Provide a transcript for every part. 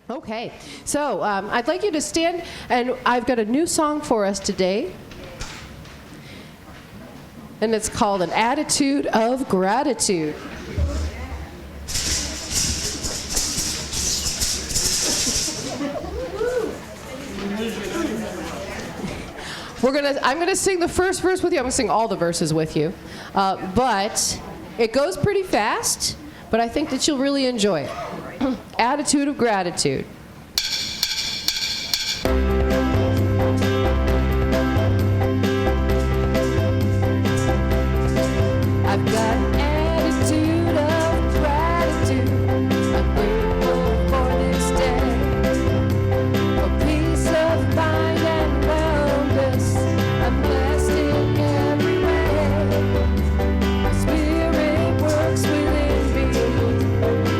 Okay, so I'd like you to stand, and I've got a new song for us today, and it's called An Attitude of Gratitude. I'm gonna sing the first verse with you. I'm gonna sing all the verses with you, but it goes pretty fast, but I think that you'll really enjoy it. Attitude of gratitude. I've got an attitude of gratitude. I'm grateful for this day, for peace of mind and wellness. I'm blessed in every way. My spirit works within me,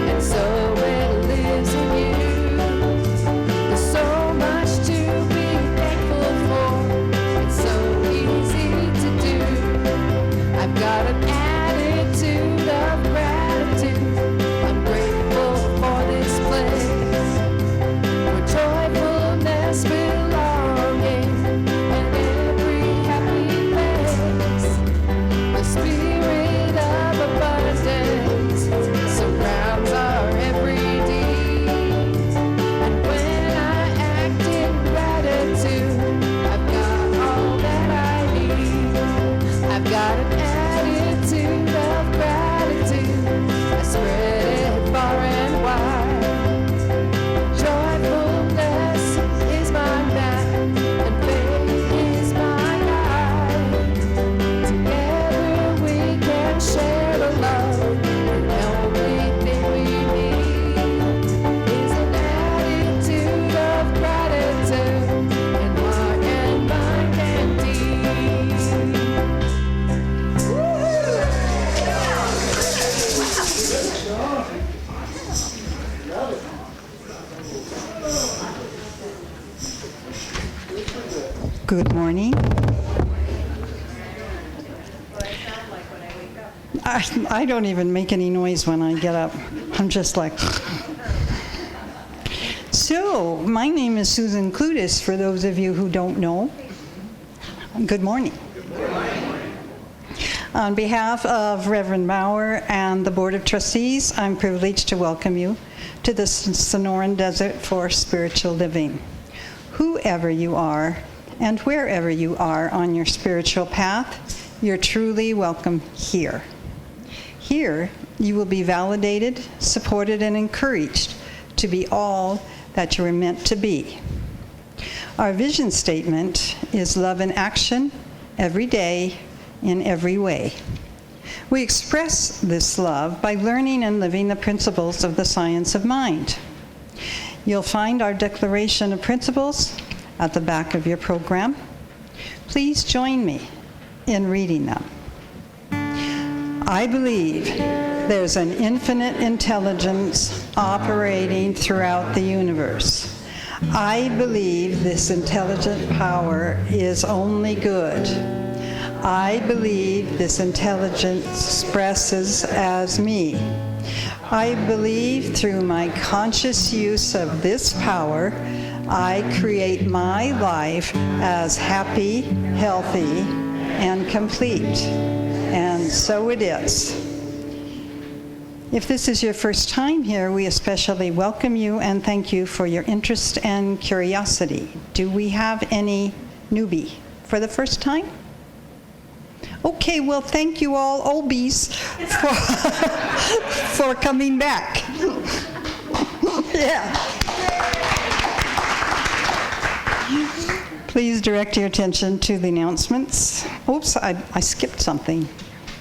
and so it lives in you. There's so much to be thankful for. It's so easy to do. I've got an attitude of gratitude. I'm grateful for this place where joyfulness, belonging, and every happy place. The spirit of abundance surrounds our every deed. And when I act in gratitude, I've got all that I need. I've got an attitude of gratitude. I spread it far and wide. Joyfulness is my map, and faith is my guide. Together we can share the love, and the only thing we need is an attitude of gratitude in heart and mind and deed. Good morning. I don't even make any noise when I get up. I'm just like... So, my name is Susan Clutis, for those of you who don't know. Good morning. On behalf of Reverend Maurer and the Board of Trustees, I'm privileged to welcome you to the Sonoran Desert for Spiritual Living. Whoever you are, and wherever you are on your spiritual path, you're truly welcome here. Here, you will be validated, supported, and encouraged to be all that you were meant to be. Our vision statement is love in action, every day, in every way. We express this love by learning and living the principles of the science of mind. You'll find our declaration of principles at the back of your program. Please join me in reading them. I believe there's an infinite intelligence operating throughout the universe. I believe this intelligent power is only good. I believe this intelligence expresses as me. I believe through my conscious use of this power, I create my life as happy, healthy, and complete. And so it is. If this is your first time here, we especially welcome you and thank you for your interest and curiosity. Do we have any newbie for the first time? Okay, well, thank you all Obies for coming back. Yeah. Please direct your attention to the announcements. Oops, I skipped something.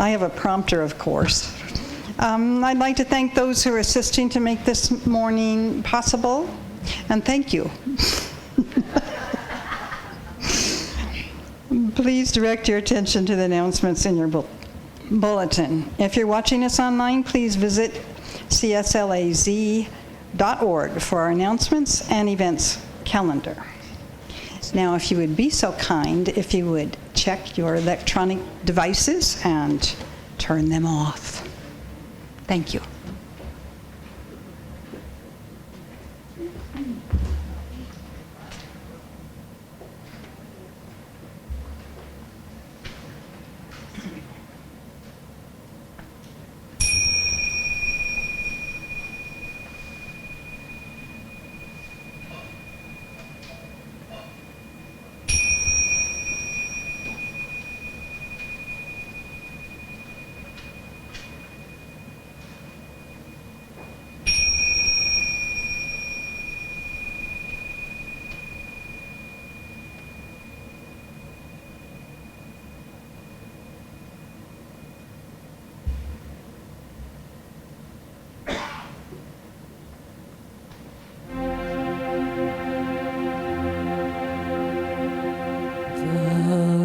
I have a prompter, of course. I'd like to thank those who are assisting to make this morning possible, and thank you. Please direct your attention to the announcements in your bulletin. If you're watching us online, please visit cslaz.org for our announcements and events calendar. Now, if you would be so kind, if you would check your electronic devices and turn them off. Thank you. The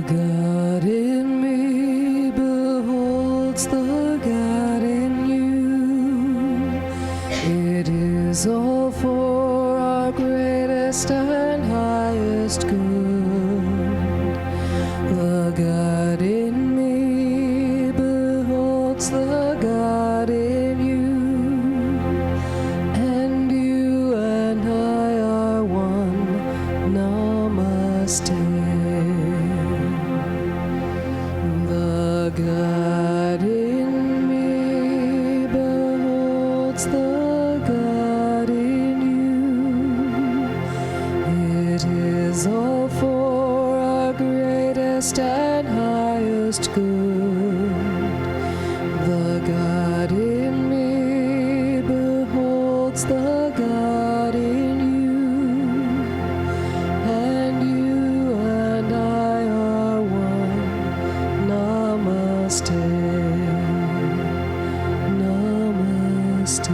God in me beholds the God in you. It is all for our greatest and highest good. The God in me beholds the God in you. And you and I are one. Namaste. The God in me beholds the God in you. It is all for our greatest and highest good. The God in me beholds the God in you. And you and I are one. Namaste. Namaste.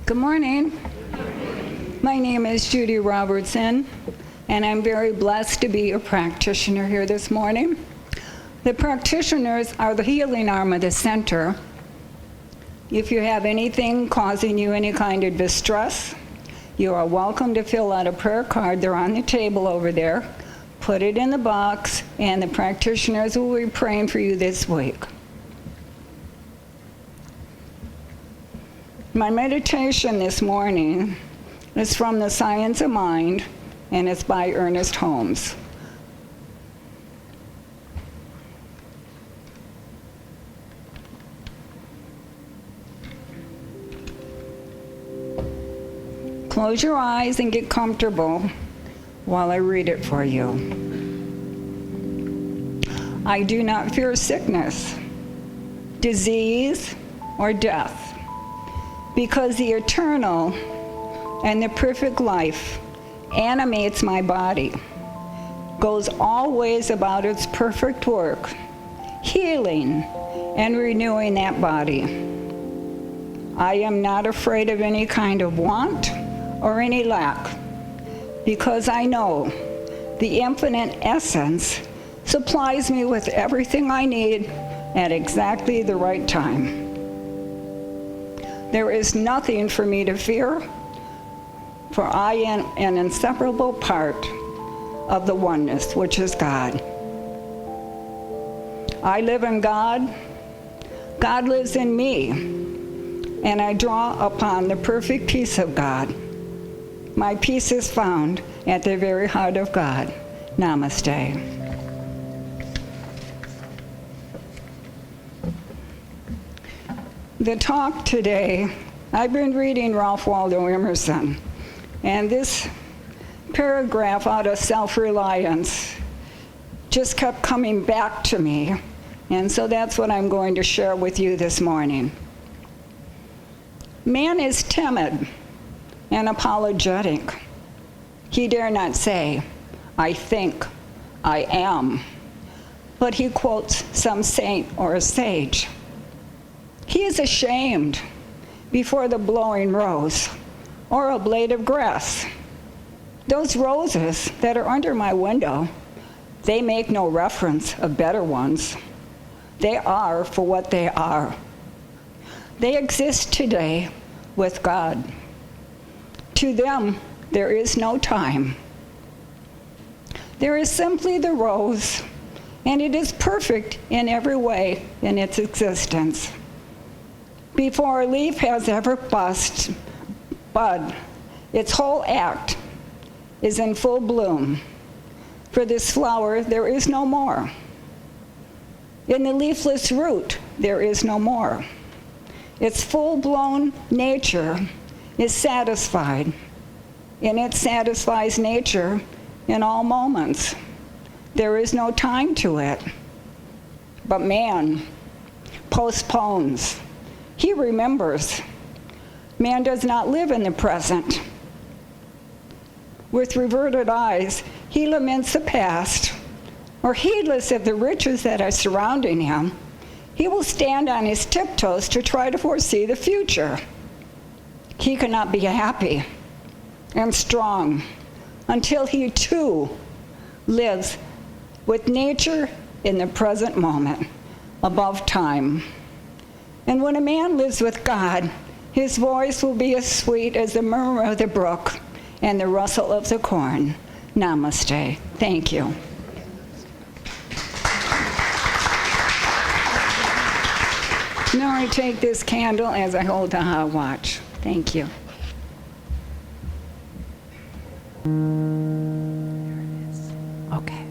Good morning. My name is Judy Robertson, and I'm very blessed to be a practitioner here this morning. The practitioners are the healing arm of the center. If you have anything causing you any kind of distress, you are welcome to fill out a prayer card. They're on the table over there. Put it in the box, and the practitioners will be praying for you this week. My meditation this morning is from The Science of Mind, and it's by Ernest Holmes. Close your eyes and get comfortable while I read it for you. I do not fear sickness, disease, or death, because the eternal and the perfect life animates my body, goes always about its perfect work, healing and renewing that body. I am not afraid of any kind of want or any lack, because I know the infinite essence supplies me with everything I need at exactly the right time. There is nothing for me to fear, for I am an inseparable part of the oneness, which is God. I live in God. God lives in me, and I draw upon the perfect peace of God. My peace is found at the very heart of God. Namaste. The talk today, I've been reading Ralph Waldo Emerson, and this paragraph out of Self-Reliance just kept coming back to me, and so that's what I'm going to share with you this morning. Man is timid and apologetic. He dare not say, "I think, I am," but he quotes some saint or a sage. He is ashamed before the blowing rose or a blade of grass. Those roses that are under my window, they make no reference of better ones. They are for what they are. They exist today with God. To them, there is no time. There is simply the rose, and it is perfect in every way in its existence. Before a leaf has ever bud, its whole act is in full bloom. For this flower, there is no more. In the leafless root, there is no more. Its full-blown nature is satisfied, and it satisfies nature in all moments. There is no time to it. But man postpones. He remembers. Man does not live in the present. With reverted eyes, he laments the past, or heedless of the riches that are surrounding him, he will stand on his tiptoes to try to foresee the future. He cannot be happy and strong until he too lives with nature in the present moment, above time. And when a man lives with God, his voice will be as sweet as the murmur of the brook and the rustle of the corn. Namaste. Thank you. Now I take this candle as I hold the hot watch. Thank you. Okay.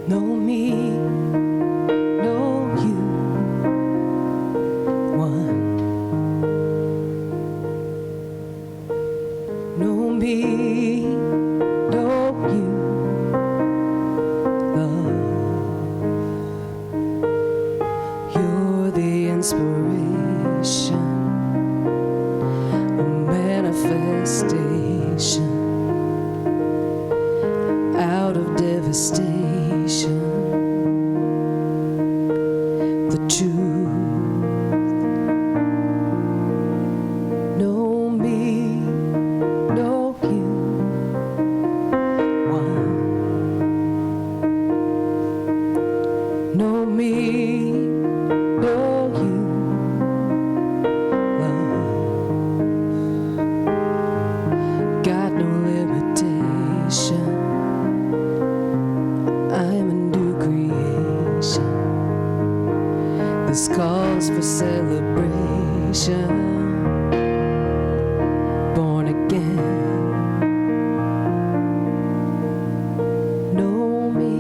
Know me, know you, one. Know me, know you, love. You're the inspiration, a manifestation out of devastation. The truth. Know me, know you, one. Know me, know you, love. Got no limitation. I'm a new creation. This calls for celebration. Born again. Know me,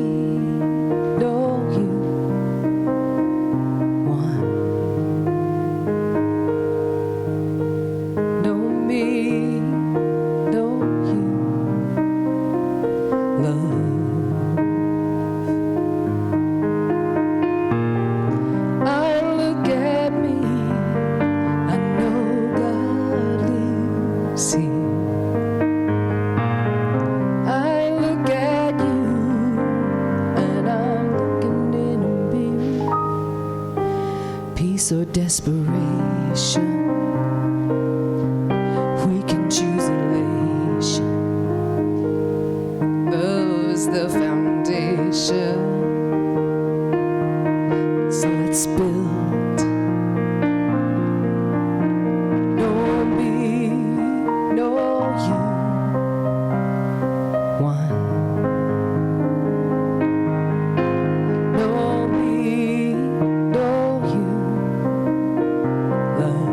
know you, one. Know me, know you, love. I look at me, I know God lives here. I look at you, and I'm looking in a mirror. Peace or desperation, we can choose elation. Love is the foundation. So let's build. Know me, know you, one. Know me, know you, love.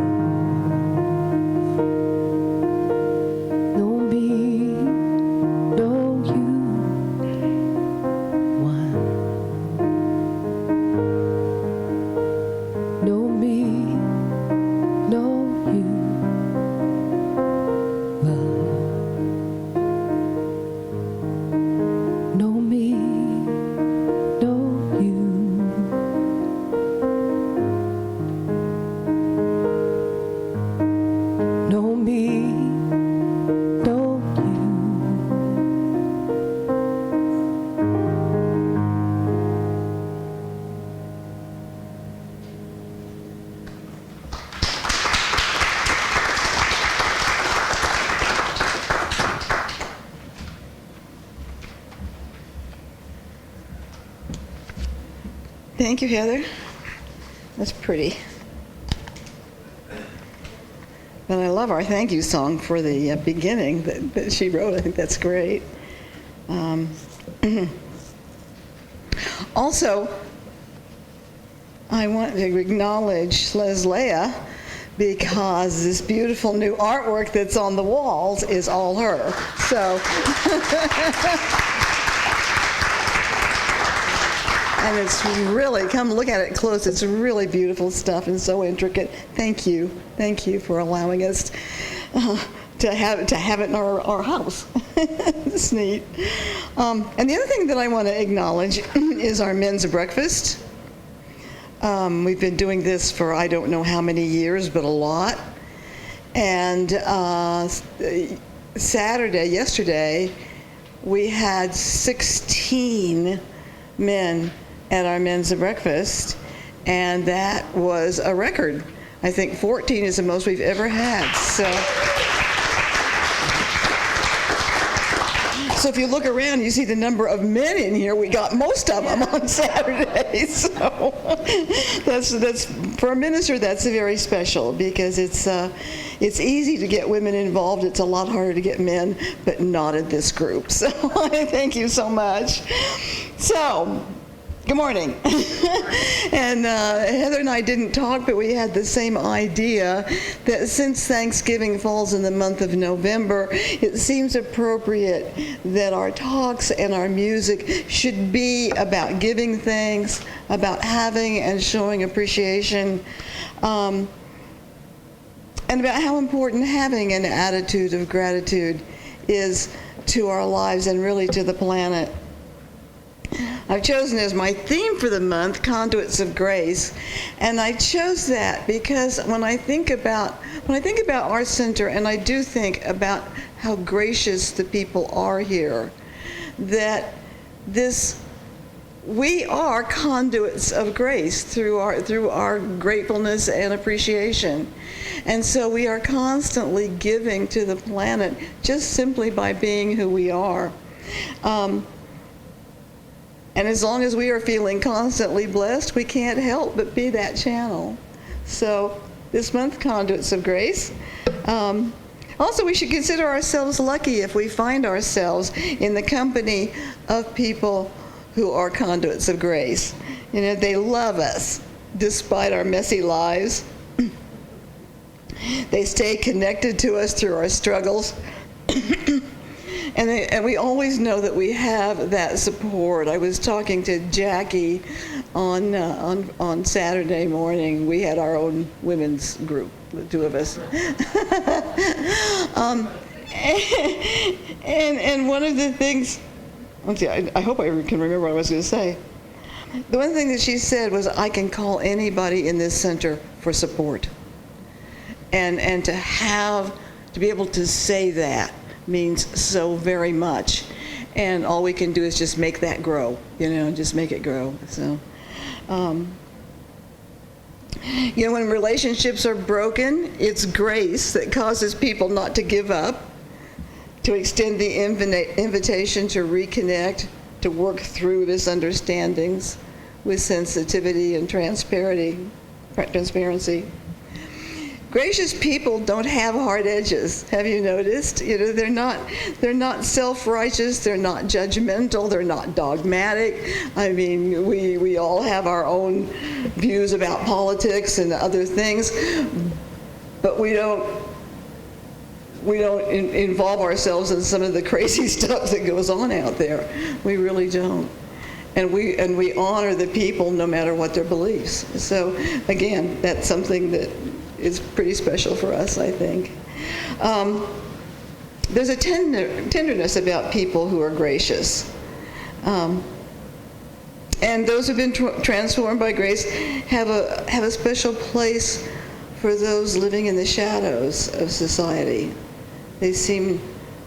Know me, know you, one. Thank you, Heather. That's pretty. And I love our thank you song for the beginning that she wrote. I think that's great. Also, I want to acknowledge Leslea because this beautiful new artwork that's on the walls is all her. So, and it's really, come look at it close, it's really beautiful stuff and so intricate. Thank you for allowing us to have it in our house. It's neat. And the other thing that I want to acknowledge is our men's breakfast. We've been doing this for I don't know how many years, but a lot. And yesterday, we had 16 men at our men's breakfast, and that was a record. I think 14 is the most we've ever had. So if you look around, you see the number of men in here. We got most of them on Saturday. So that's for a minister, that's very special because it's easy to get women involved. It's a lot harder to get men, but not in this group. So thank you so much. So. Good morning. And Heather and I didn't talk, but we had the same idea that since Thanksgiving falls in the month of November, it seems appropriate that our talks and our music should be about giving thanks, about having and showing appreciation, and about how important having an attitude of gratitude is to our lives and really to the planet. I've chosen as my theme for the month, Conduits of Grace, and I chose that because when I think about our center, and I do think about how gracious the people are here, that we are conduits of grace through our gratefulness and appreciation. And so we are constantly giving to the planet just simply by being who we are. And as long as we are feeling constantly blessed, we can't help but be that channel. So this month, Conduits of Grace. Also, we should consider ourselves lucky if we find ourselves in the company of people who are conduits of grace. You know, they love us despite our messy lives. They stay connected to us through our struggles. And we always know that we have that support. I was talking to Jackie on Saturday morning. We had our own women's group, the two of us. And one of the things, I hope I can remember what I was going to say. The one thing that she said was, I can call anybody in this center for support. And to be able to say that means so very much, and all we can do is just make that grow, just make it grow. So when relationships are broken, it's grace that causes people not to give up, to extend the invitation to reconnect, to work through misunderstandings with sensitivity and transparency. Gracious people don't have hard edges. Have you noticed? They're not self-righteous. They're not judgmental. They're not dogmatic. I mean, we all have our own views about politics and other things, but we don't involve ourselves in some of the crazy stuff that goes on out there. We really don't. And we honor the people no matter what their beliefs. So again, that's something that is pretty special for us, I think. There's a tenderness about people who are gracious. And those who've been transformed by grace have a special place for those living in the shadows of society. They seem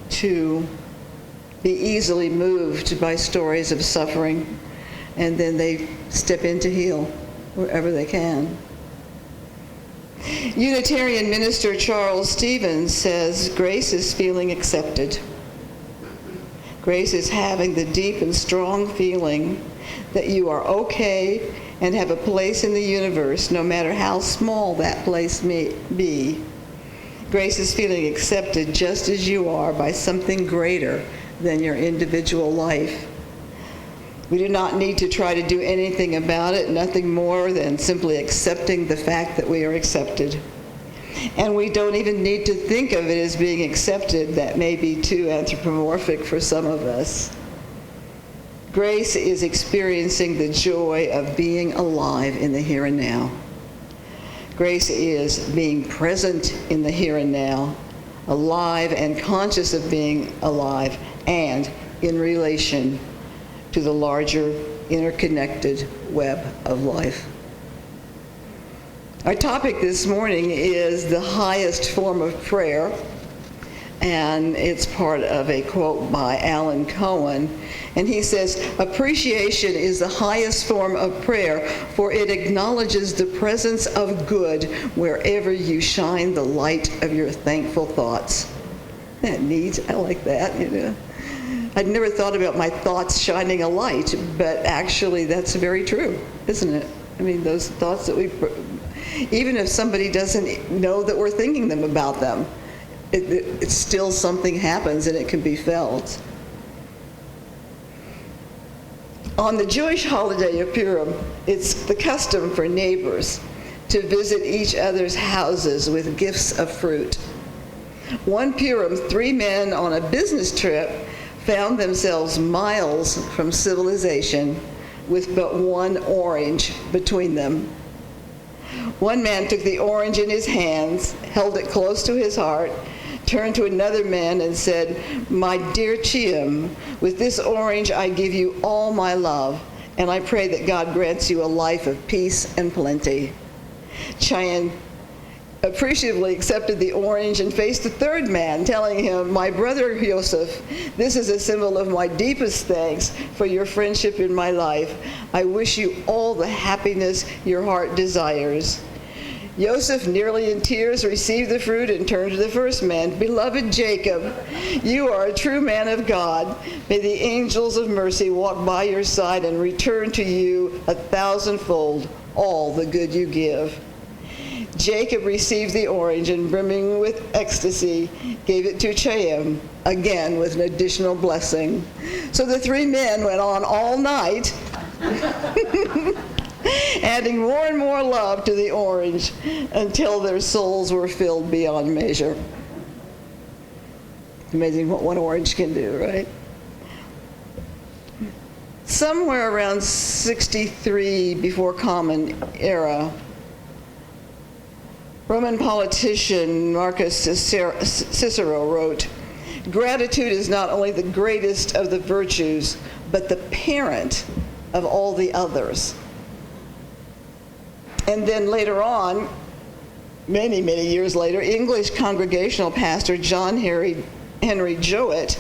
to be easily moved by stories of suffering, and then they step in to heal wherever they can. Unitarian minister Charles Stevens says, grace is feeling accepted. Grace is having the deep and strong feeling that you are okay and have a place in the universe, no matter how small that place may be. Grace is feeling accepted just as you are by something greater than your individual life. We do not need to try to do anything about it, nothing more than simply accepting the fact that we are accepted. And we don't even need to think of it as being accepted. That may be too anthropomorphic for some of us. Grace is experiencing the joy of being alive in the here and now. Grace is being present in the here and now, alive and conscious of being alive, and in relation to the larger interconnected web of life. Our topic this morning is the highest form of prayer, and it's part of a quote by Alan Cohen. And he says, appreciation is the highest form of prayer, for it acknowledges the presence of good wherever you shine the light of your thankful thoughts. Isn't that neat? I like that, you know. I'd never thought about my thoughts shining a light, but actually that's very true, isn't it? I mean, those thoughts that even if somebody doesn't know that we're thinking them about them, it's still something happens and it can be felt. On the Jewish holiday of Purim, it's the custom for neighbors to visit each other's houses with gifts of fruit. One Purim, 3 men on a business trip found themselves miles from civilization with but one orange between them. One man took the orange in his hands, held it close to his heart, turned to another man and said, "My dear Chiam, with this orange I give you all my love, and I pray that God grants you a life of peace and plenty." Chiam appreciatively accepted the orange and faced the third man, telling him, "My brother Yosef, this is a symbol of my deepest thanks for your friendship in my life. I wish you all the happiness your heart desires." Yosef, nearly in tears, received the fruit and turned to the first man, "Beloved Jacob, you are a true man of God. May the angels of mercy walk by your side and return to you 1,000-fold all the good you give." Jacob received the orange and, brimming with ecstasy, gave it to Chiam, again with an additional blessing. So the 3 men went on all night, adding more and more love to the orange until their souls were filled beyond measure. Amazing what one orange can do, right? Somewhere around 63 before Common Era, Roman politician Marcus Cicero wrote, "Gratitude is not only the greatest of the virtues, but the parent of all the others." And then later on, many, many years later, English Congregational pastor John Henry Jowett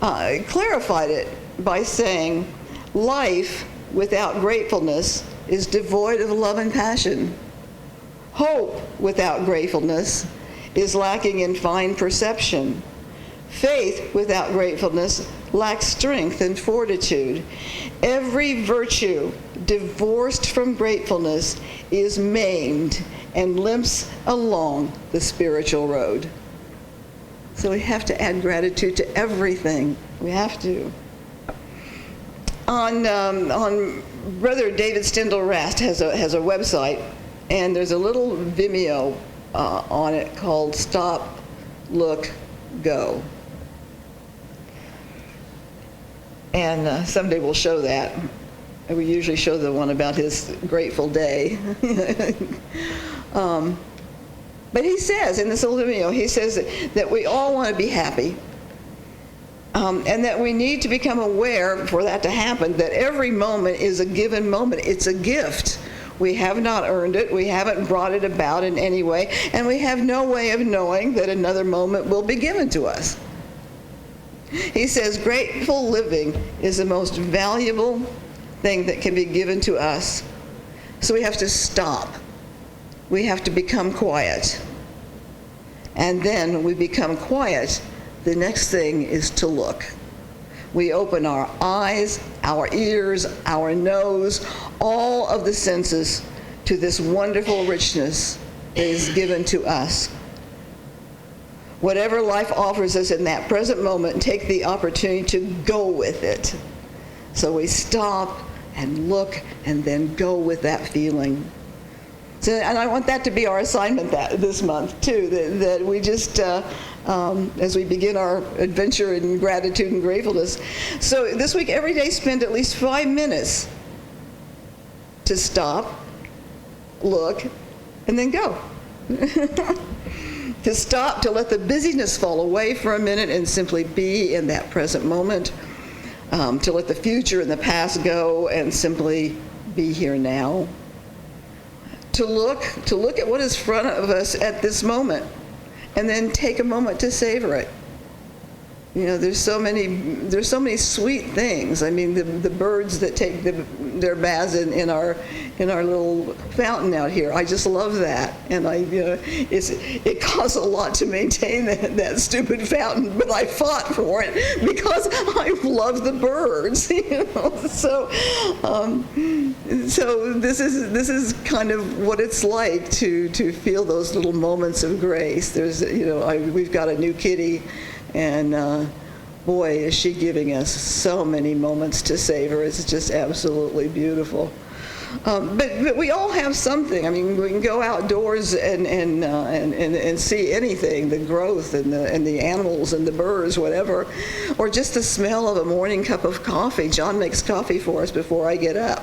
clarified it by saying, "Life without gratefulness is devoid of love and passion. Hope without gratefulness is lacking in fine perception. Faith without gratefulness lacks strength and fortitude. Every virtue divorced from gratefulness is maimed and limps along the spiritual road." So we have to add gratitude to everything. We have to. On Brother David Stindl Rast has a website, and there's a little Vimeo on it called Stop, Look, Go. And someday we'll show that. We usually show the one about his grateful day. But he says in this little Vimeo, he says that we all want to be happy. And that we need to become aware, for that to happen, that every moment is a given moment. It's a gift. We have not earned it. We haven't brought it about in any way. And we have no way of knowing that another moment will be given to us. He says, grateful living is the most valuable thing that can be given to us. So we have to stop. We have to become quiet. And then when we become quiet, the next thing is to look. we open our eyes, our ears, our nose, all of the senses to this wonderful richness that is given to us. Whatever life offers us in that present moment, take the opportunity to go with it. So we stop and look and then go with that feeling. So, and I want that to be our assignment this month too, that we just, as we begin our adventure in gratitude and gratefulness. So this week, every day, spend at least 5 minutes to stop, look, and then go. To stop, to let the busyness fall away for a minute and simply be in that present moment. To let the future and the past go and simply be here now. To look at what is in front of us at this moment, and then take a moment to savor it. You know, there's so many sweet things. I mean, the birds that take their baths in our little fountain out here. I just love that, and it costs a lot to maintain that stupid fountain, but I fought for it because I love the birds. You know, so this is kind of what it's like to feel those little moments of grace. There's we've got a new kitty. And boy, is she giving us so many moments to savor. It's just absolutely beautiful. But we all have something. I mean, we can go outdoors and see anything, the growth and the animals and the birds, whatever, or just the smell of a morning cup of coffee. John makes coffee for us before I get up.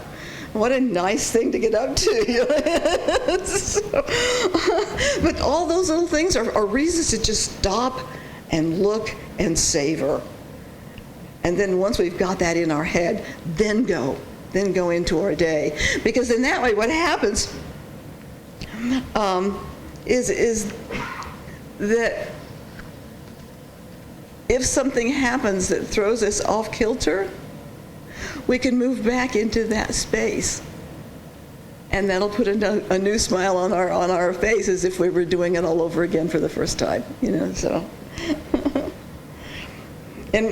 What a nice thing to get up to. But all those little things are reasons to just stop and look and savor. And then once we've got that in our head, then go into our day. Because in that way, what happens is that if something happens that throws us off kilter, we can move back into that space. And that'll put a new smile on our face as if we were doing it all over again for the first time, so. And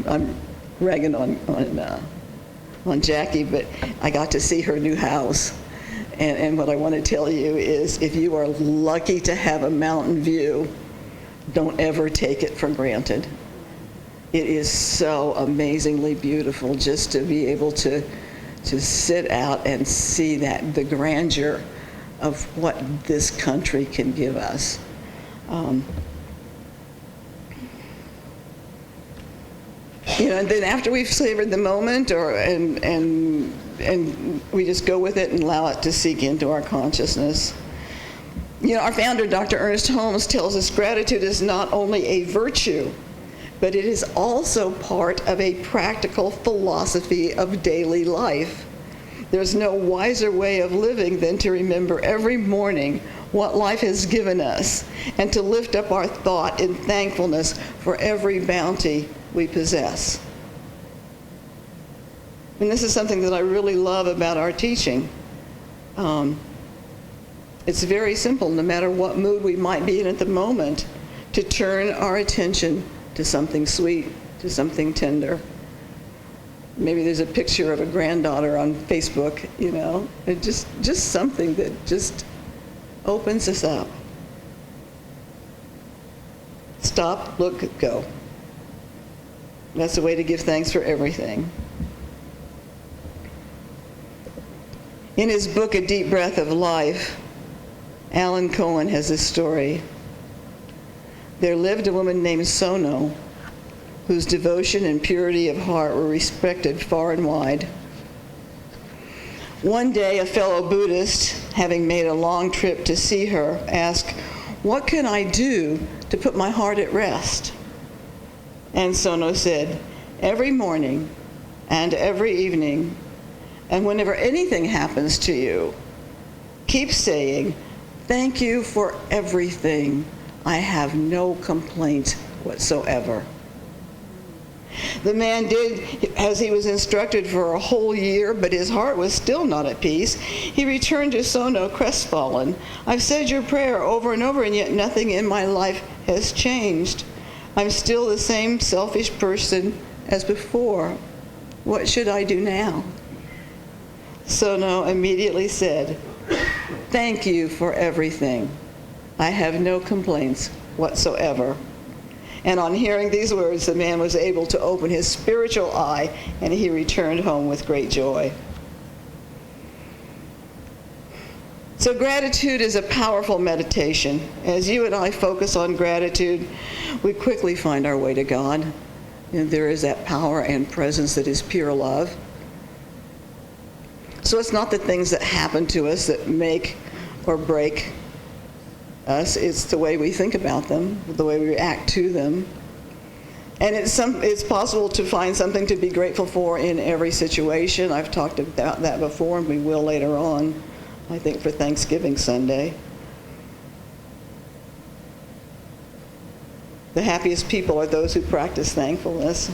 I'm ragging on Jackie, but I got to see her new house, and what I want to tell you is, if you are lucky to have a mountain view, don't ever take it for granted. It is so amazingly beautiful just to be able to sit out and see the grandeur of what this country can give us. And then after we've savored the moment, and we just go with it and allow it to seep into our consciousness. Our founder, Dr. Ernest Holmes, tells us gratitude is not only a virtue, but it is also part of a practical philosophy of daily life. There's no wiser way of living than to remember every morning what life has given us, and to lift up our thought in thankfulness for every bounty we possess. And this is something that I really love about our teaching. It's very simple, no matter what mood we might be in at the moment, to turn our attention to something sweet, to something tender. Maybe there's a picture of a granddaughter on Facebook, and just something that just opens us up. Stop, look, go. That's the way to give thanks for everything. In his book, A Deep Breath of Life, Alan Cohen has this story. There lived a woman named Sono, whose devotion and purity of heart were respected far and wide. One day, a fellow Buddhist, having made a long trip to see her, asked, "What can I do to put my heart at rest?" And Sono said, "Every morning and every evening, and whenever anything happens to you, keep saying, 'Thank you for everything. I have no complaint whatsoever.'" The man did as he was instructed for a whole year, but his heart was still not at peace. He returned to Sono crestfallen. "I've said your prayer over and over, and yet nothing in my life has changed. I'm still the same selfish person as before. What should I do now? Sono immediately said, "Thank you for everything. I have no complaints whatsoever." And on hearing these words, the man was able to open his spiritual eye, and he returned home with great joy. So gratitude is a powerful meditation. As you and I focus on gratitude, we quickly find our way to God. And there is that power and presence that is pure love. So it's not the things that happen to us that make or break us. It's the way we think about them, the way we react to them. And it's possible to find something to be grateful for in every situation. I've talked about that before, and we will later on, I think, for Thanksgiving Sunday. The happiest people are those who practice thankfulness.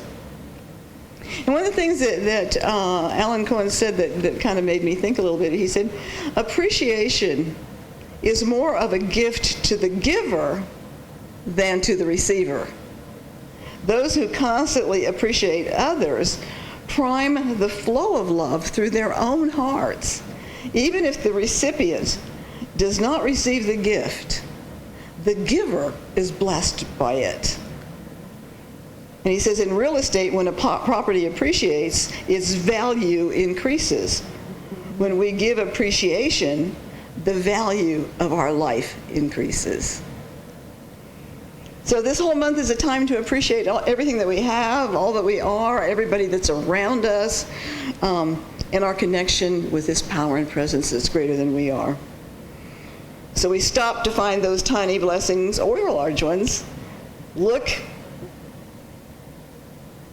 And one of the things that Alan Cohen said that kind of made me think a little bit, he said, appreciation is more of a gift to the giver than to the receiver. Those who constantly appreciate others prime the flow of love through their own hearts. Even if the recipient does not receive the gift, the giver is blessed by it. And he says in real estate, when a property appreciates, its value increases. When we give appreciation, the value of our life increases. So this whole month is a time to appreciate everything that we have, all that we are, everybody that's around us, and our connection with this power and presence that's greater than we are. So we stop to find those tiny blessings or large ones. Look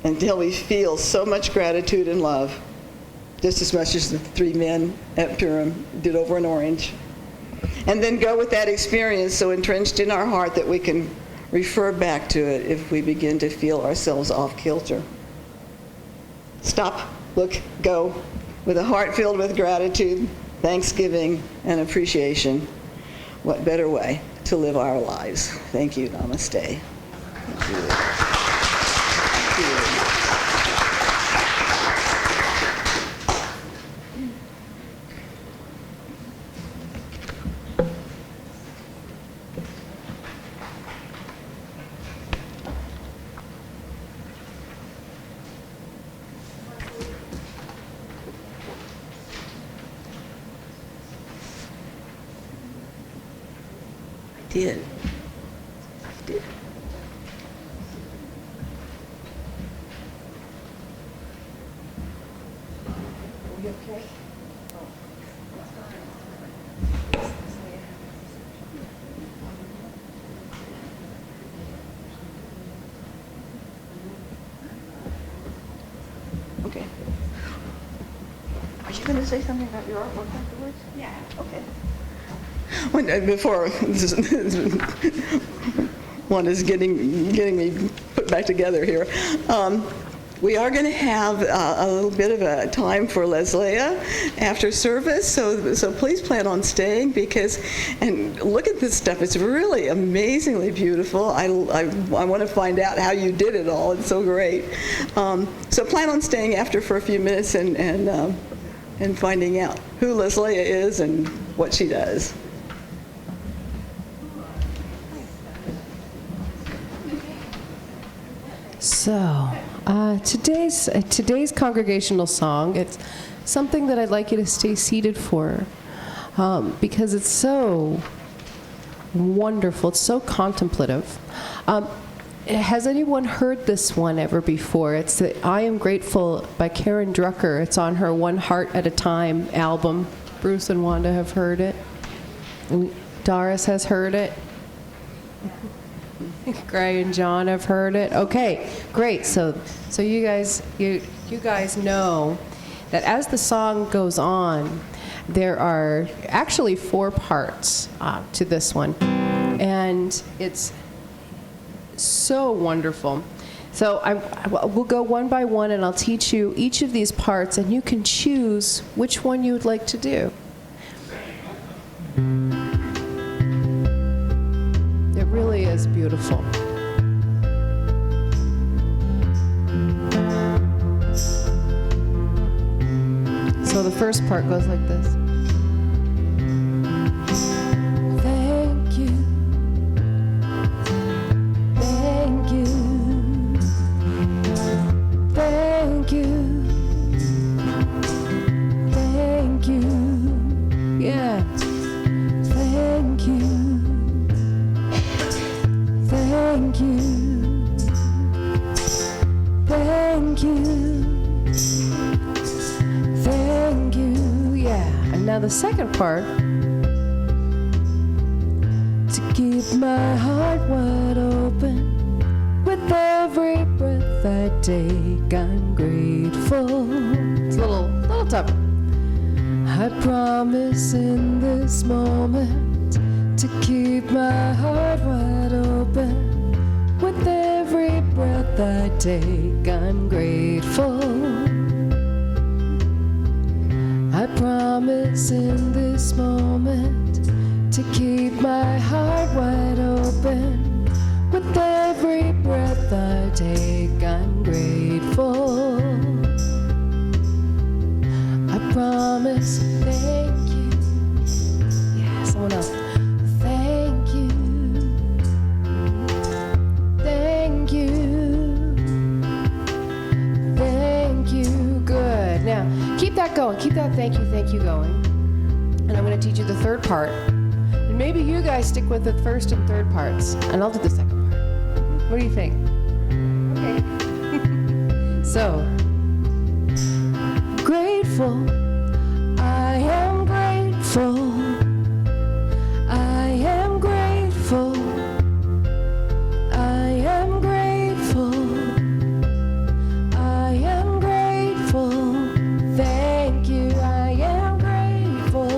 until we feel so much gratitude and love, just as much as the three men at Purim did over an orange. And then go with that experience so entrenched in our heart that we can refer back to it if we begin to feel ourselves off kilter. Stop, look, go, with a heart filled with gratitude, thanksgiving, and appreciation. What better way to live our lives? Thank you. Namaste. Thank you. Thank you. Did. Are you okay? Okay. Are you going to say something about your artwork afterwards? Yeah. Okay. Before one is getting me put back together here, we are going to have a little bit of a time for Leslia after service, so please plan on staying and look at this stuff. It's really amazingly beautiful. I want to find out how you did it all. It's so great. So plan on staying after for a few minutes and finding out who Leslia is and what she does. So, today's congregational song, it's something that I'd like you to stay seated for, because it's so wonderful, it's so contemplative. Has anyone heard this one ever before? It's the I Am Grateful by Karen Drucker. It's on her One Heart at a Time album. Bruce and Wanda have heard it. And Doris has heard it. Gray and John have heard it. Okay, great. So you guys know that as the song goes on, there are actually 4 parts to this one, and it's so wonderful. So we'll go one by one, and I'll teach you each of these parts, and you can choose which one you would like to do. It really is beautiful. So the first part goes like this. Thank you. Thank you. Thank you. Thank you. Yeah. Thank you. Thank you. Thank you. Thank you. Yeah. And now the second part. To keep my heart wide open with every breath I take, I'm grateful. It's a little tougher. I promise in this moment to keep my heart wide open. With every breath I take, I'm grateful. I promise in this moment to keep my heart wide open. With every breath I take, I'm grateful. I promise. Thank you. Yeah, someone else. Thank you. Thank you. Thank you. Good. Now, keep that going. Keep that thank you going. And I'm going to teach you the third part. And maybe you guys stick with the first and third parts, and I'll do the second part. What do you think? Okay. So, Grateful. I am grateful. I am grateful. I am grateful. I am grateful. Thank you. I am grateful.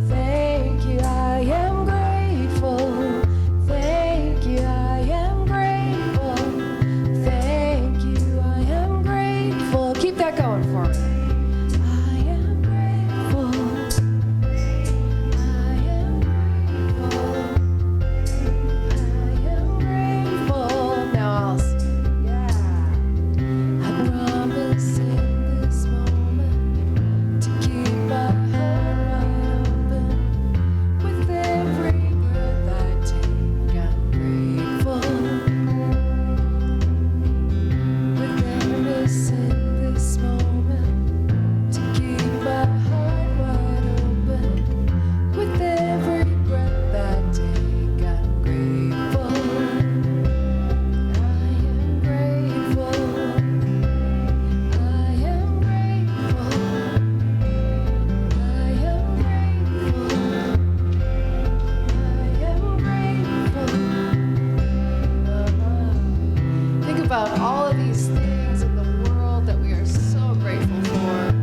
Thank you. I am grateful. Thank you. I am grateful. Thank you. I am grateful. keep that going for me. I am grateful. I am grateful. I am grateful. Now I'll I promise in this moment to keep my heart wide open. With every breath I take, I'm grateful. With earnest in this moment to keep my heart wide open. With every breath I take, I'm grateful. I am grateful. I am grateful. I am grateful. think about all of these things in the world that we are so grateful for.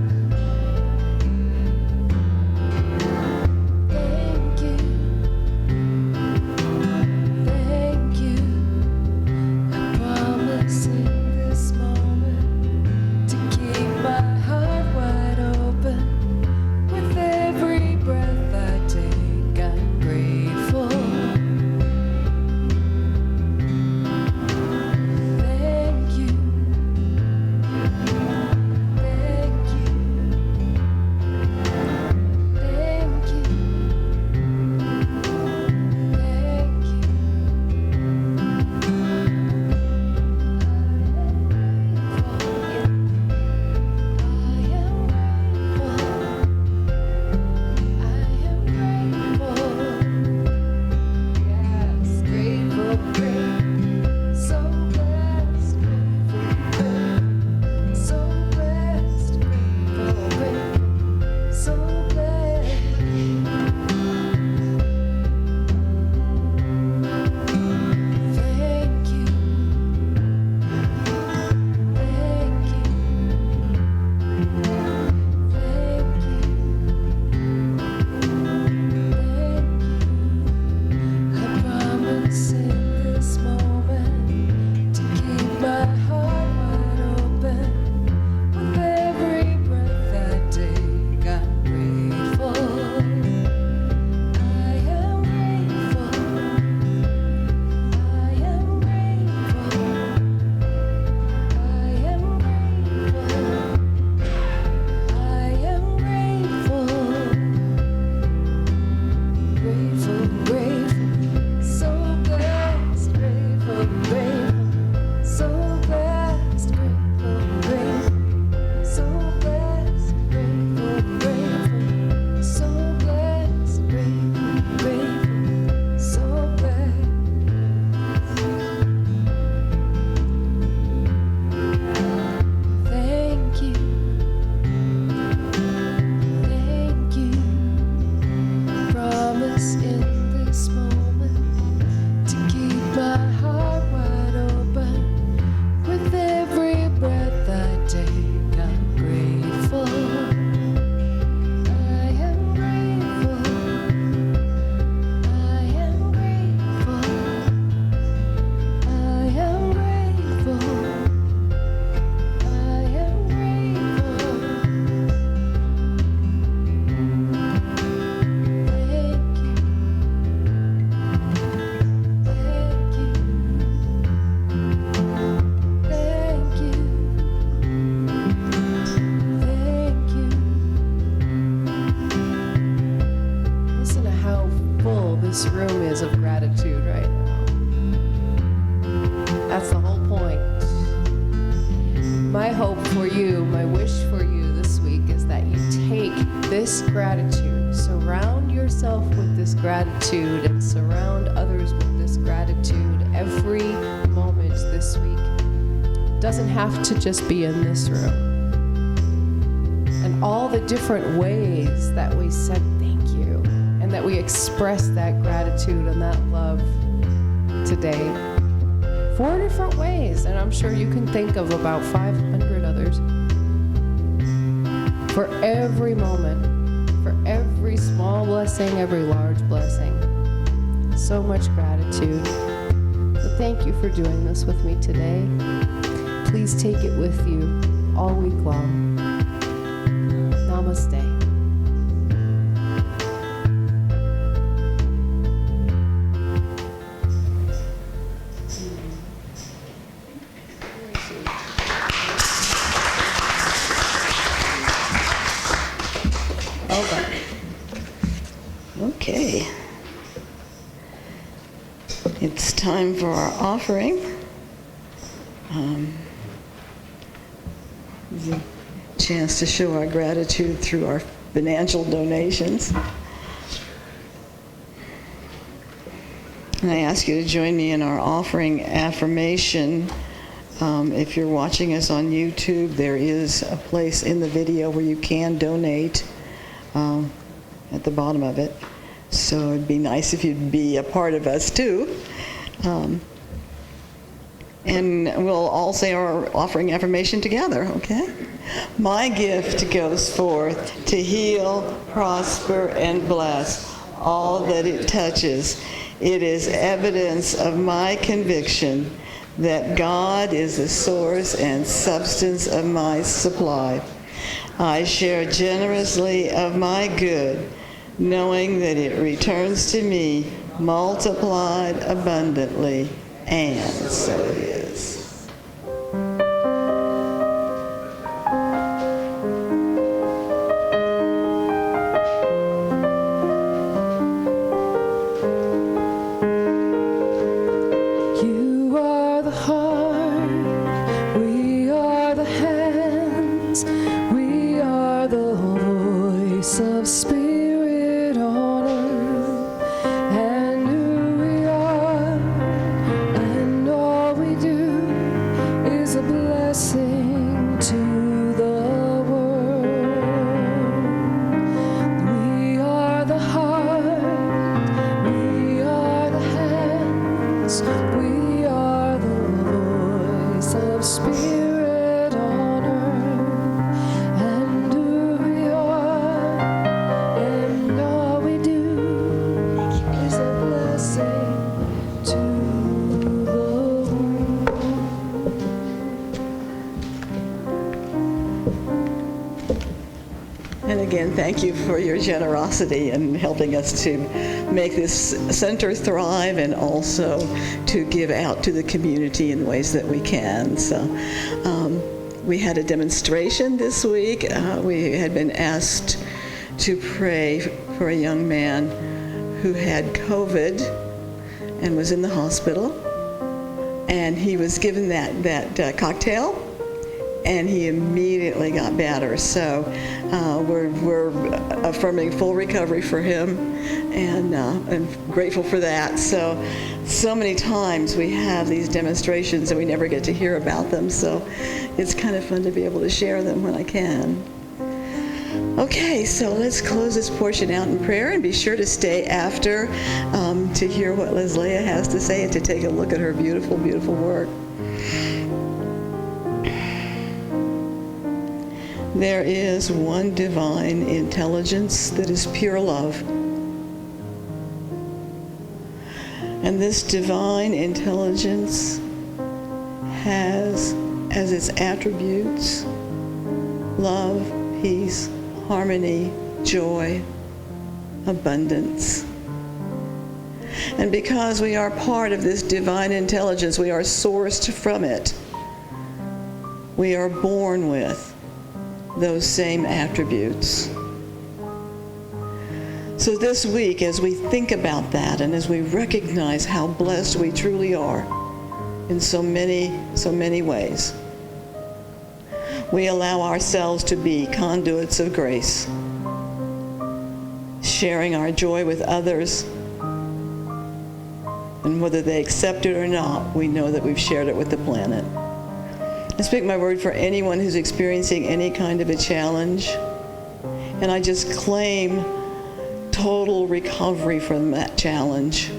Thank you. Thank you. I promise in this moment to keep my heart wide open. With every breath I take, I'm grateful. Thank you. Thank you. Thank you. Thank you. Yes, grateful, so blessed, so blessed, so blessed. Thank you. Thank you. Thank you. I promise in this moment to keep my heart wide open. With every breath I take, I'm grateful. I am grateful. I am grateful. I am grateful. this gratitude. Surround yourself with this gratitude and surround others with this gratitude every moment this week. It doesn't have to just be in this room. And all the different ways that we said thank you and that we express that gratitude and that love today. 4 different ways, and I'm sure you can think of about 500 others. For every moment, for every small blessing, every large blessing. So much gratitude. So thank you for doing this with me today. Please take it with you all week long. Namaste. Okay. It's time for our offering. It's a chance to show our gratitude through our financial donations. And I ask you to join me in our offering affirmation. If you're watching us on YouTube, there is a place in the video where you can donate at the bottom of it. So it'd be nice if you'd be a part of us too. And we'll all say our offering affirmation together, okay? My gift goes forth to heal, prosper, and bless all that it touches. It is evidence of my conviction that God is the source and substance of my supply. I share generously of my good, knowing that it returns to me multiplied abundantly, and so it is. You are the heart, we are the hands, we are the voice of spirit on earth, and who we are, and all we do is a blessing to the world. We are the heart, we are the hands, we are the voice of spirit on earth, and who we are, and all we do is a blessing to the world. And again, thank you for your generosity in helping us to make this center thrive and also to give out to the community in ways that we can. So we had a demonstration this week. We had been asked to pray for a young man who had COVID and was in the hospital. And he was given that cocktail, and he immediately got better. So we're affirming full recovery for him, and grateful for that. So many times we have these demonstrations and we never get to hear about them. So it's kind of fun to be able to share them when I can. Okay, so let's close this portion out in prayer, and be sure to stay after to hear what Leslia has to say and to take a look at her beautiful, beautiful work. There is one divine intelligence that is pure love. And this divine intelligence has as its attributes love, peace, harmony, joy, abundance. And because we are part of this divine intelligence, we are sourced from it. We are born with those same attributes. So this week, as we think about that and as we recognize how blessed we truly are in so many ways, we allow ourselves to be conduits of grace sharing our joy with others. And whether they accept it or not, we know that we've shared it with the planet. I speak my word for anyone who's experiencing any kind of a challenge. And I just claim total recovery from that challenge.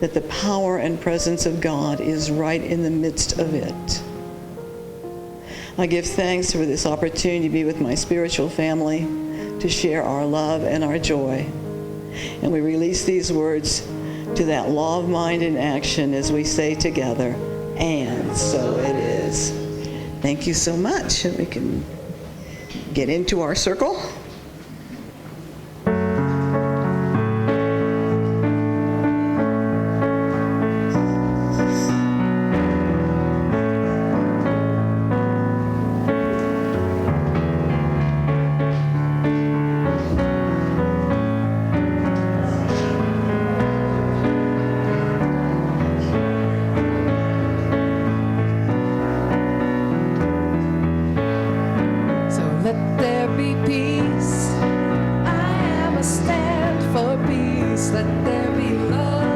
That the power and presence of God is right in the midst of it. I give thanks for this opportunity to be with my spiritual family, to share our love and our joy. And we release these words to that law of mind in action as we say together, and so it is. Thank you so much. We can get into our circle. Let there be peace. I am a stand for peace. Let there be love.